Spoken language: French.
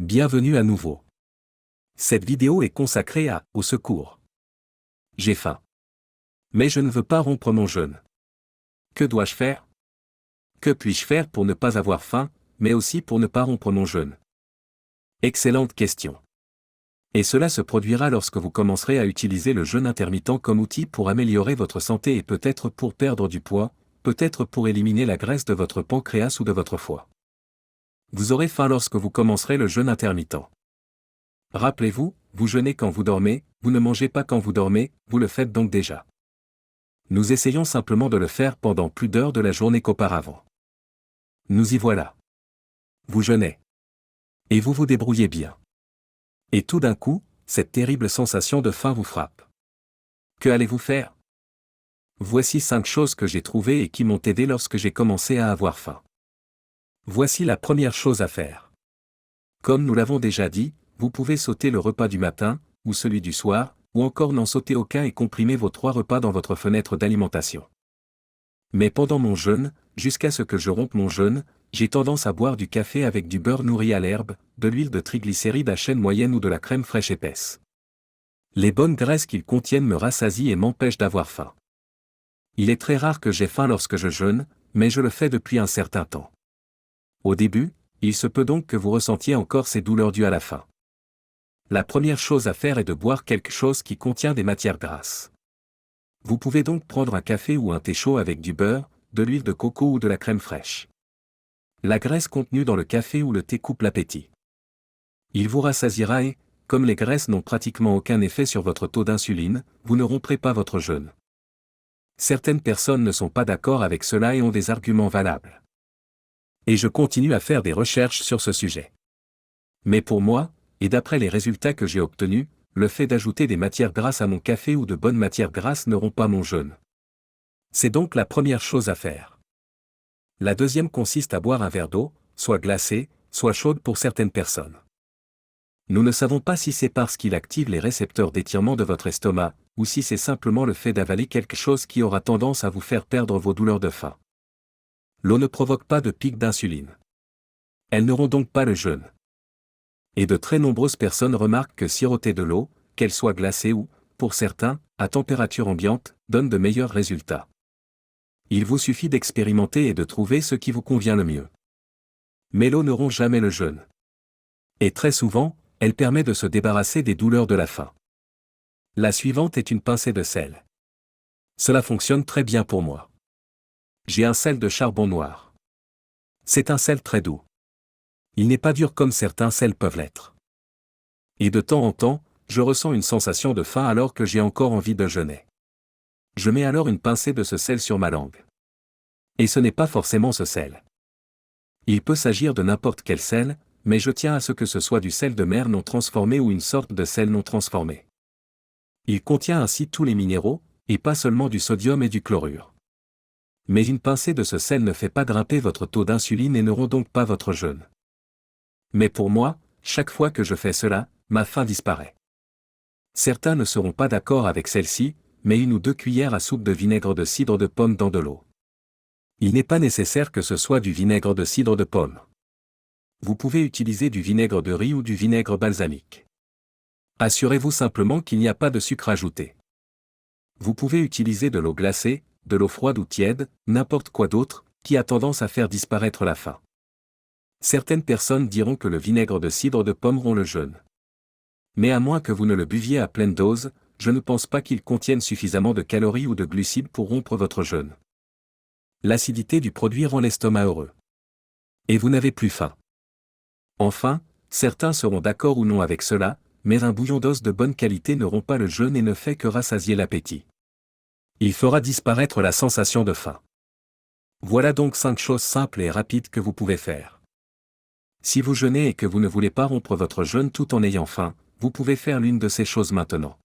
Bienvenue à nouveau. Cette vidéo est consacrée à « Au secours. J'ai faim. Mais je ne veux pas rompre mon jeûne. Que dois-je faire? Que puis-je faire pour ne pas avoir faim, mais aussi pour ne pas rompre mon jeûne? » Excellente question. Et cela se produira lorsque vous commencerez à utiliser le jeûne intermittent comme outil pour améliorer votre santé et peut-être pour perdre du poids, peut-être pour éliminer la graisse de votre pancréas ou de votre foie. Vous aurez faim lorsque vous commencerez le jeûne intermittent. Rappelez-vous, vous jeûnez quand vous dormez, vous ne mangez pas quand vous dormez, vous le faites donc déjà. Nous essayons simplement de le faire pendant plus d'heures de la journée qu'auparavant. Nous y voilà. Vous jeûnez. Et vous vous débrouillez bien. Et tout d'un coup, cette terrible sensation de faim vous frappe. Que allez-vous faire? Voici 5 choses que j'ai trouvées et qui m'ont aidé lorsque j'ai commencé à avoir faim. Voici la première chose à faire. Comme nous l'avons déjà dit, vous pouvez sauter le repas du matin, ou celui du soir, ou encore n'en sauter aucun et comprimer vos 3 repas dans votre fenêtre d'alimentation. Mais pendant mon jeûne, jusqu'à ce que je rompe mon jeûne, j'ai tendance à boire du café avec du beurre nourri à l'herbe, de l'huile de triglycérides à chaîne moyenne ou de la crème fraîche épaisse. Les bonnes graisses qu'ils contiennent me rassasient et m'empêchent d'avoir faim. Il est très rare que j'ai faim lorsque je jeûne, mais je le fais depuis un certain temps. Au début, il se peut donc que vous ressentiez encore ces douleurs dues à la faim. La première chose à faire est de boire quelque chose qui contient des matières grasses. Vous pouvez donc prendre un café ou un thé chaud avec du beurre, de l'huile de coco ou de la crème fraîche. La graisse contenue dans le café ou le thé coupe l'appétit. Il vous rassasiera et, comme les graisses n'ont pratiquement aucun effet sur votre taux d'insuline, vous ne romprez pas votre jeûne. Certaines personnes ne sont pas d'accord avec cela et ont des arguments valables. Et je continue à faire des recherches sur ce sujet. Mais pour moi, et d'après les résultats que j'ai obtenus, le fait d'ajouter des matières grasses à mon café ou de bonnes matières grasses ne rompt pas mon jeûne. C'est donc la première chose à faire. La deuxième consiste à boire un verre d'eau, soit glacée, soit chaude pour certaines personnes. Nous ne savons pas si c'est parce qu'il active les récepteurs d'étirement de votre estomac, ou si c'est simplement le fait d'avaler quelque chose qui aura tendance à vous faire perdre vos douleurs de faim. L'eau ne provoque pas de pic d'insuline. Elles n'auront donc pas le jeûne. Et de très nombreuses personnes remarquent que siroter de l'eau, qu'elle soit glacée ou, pour certains, à température ambiante, donne de meilleurs résultats. Il vous suffit d'expérimenter et de trouver ce qui vous convient le mieux. Mais l'eau ne rompt jamais le jeûne. Et très souvent, elle permet de se débarrasser des douleurs de la faim. La suivante est une pincée de sel. Cela fonctionne très bien pour moi. J'ai un sel de charbon noir. C'est un sel très doux. Il n'est pas dur comme certains sels peuvent l'être. Et de temps en temps, je ressens une sensation de faim alors que j'ai encore envie de jeûner. Je mets alors une pincée de ce sel sur ma langue. Et ce n'est pas forcément ce sel. Il peut s'agir de n'importe quel sel, mais je tiens à ce que ce soit du sel de mer non transformé ou une sorte de sel non transformé. Il contient ainsi tous les minéraux, et pas seulement du sodium et du chlorure. Mais une pincée de ce sel ne fait pas grimper votre taux d'insuline et ne rompt donc pas votre jeûne. Mais pour moi, chaque fois que je fais cela, ma faim disparaît. Certains ne seront pas d'accord avec celle-ci, mais 1 ou 2 cuillères à soupe de vinaigre de cidre de pomme dans de l'eau. Il n'est pas nécessaire que ce soit du vinaigre de cidre de pomme. Vous pouvez utiliser du vinaigre de riz ou du vinaigre balsamique. Assurez-vous simplement qu'il n'y a pas de sucre ajouté. Vous pouvez utiliser de l'eau glacée, de l'eau froide ou tiède, n'importe quoi d'autre, qui a tendance à faire disparaître la faim. Certaines personnes diront que le vinaigre de cidre de pomme rompt le jeûne. Mais à moins que vous ne le buviez à pleine dose, je ne pense pas qu'il contienne suffisamment de calories ou de glucides pour rompre votre jeûne. L'acidité du produit rend l'estomac heureux. Et vous n'avez plus faim. Enfin, certains seront d'accord ou non avec cela, mais un bouillon d'os de bonne qualité ne rompt pas le jeûne et ne fait que rassasier l'appétit. Il fera disparaître la sensation de faim. Voilà donc 5 choses simples et rapides que vous pouvez faire. Si vous jeûnez et que vous ne voulez pas rompre votre jeûne tout en ayant faim, vous pouvez faire l'une de ces choses maintenant.